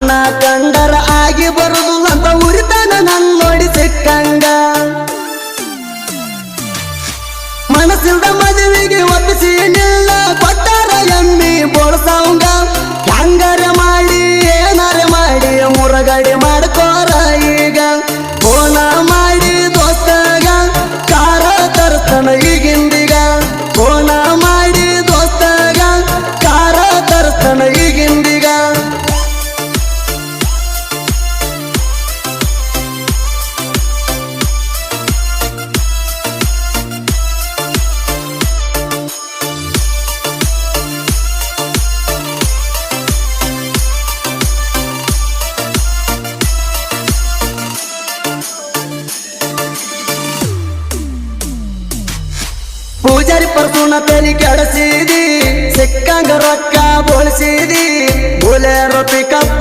ನಾ ಕಂಡರ ಆಗಿ ಬರುದು ಅಂತ ಉರಿತಾನ ನನ್ ನೋಡಿ ಸಿಕ್ಕಂಗ ಮನಸ್ಸಿಲ್ದ ಮದುವೆಗೆ ಒಪ್ಪಿಸಿ ನಿಲ್ಲ ಕೊಟ್ಟಾರ ಎಮ್ಮಿ ಬೋಳ್ಸವಂಗ ಹಂಗಾರ ಮಾಡಿ ಏನಾರ ಮಾಡಿ ಮುರಗಡೆ ಮಾಡ್ಕೋರ ಈಗ ಫೋನ ಮಾಡಿ ದೋಸ್ತಗ ಕಾರ ತರ್ತಾನ ಈಗಿಂದೀಗ ಫೋನ ಮಾಡಿ ದೋಸ್ತಗ ಕಾರ ತರ್ತಾನ ಈಗಿಂದೀಗ ಪೂಜಾರಿ ಪರ್ಸುನ ತಲೆ ಕೆಡಸಿದಿ ಸಿಕ್ಕಂಗ ರೊಕ್ಕ ಬೋಳಿಸಿದಿ ಬುಲೆರೋ ಪಿಕಪ್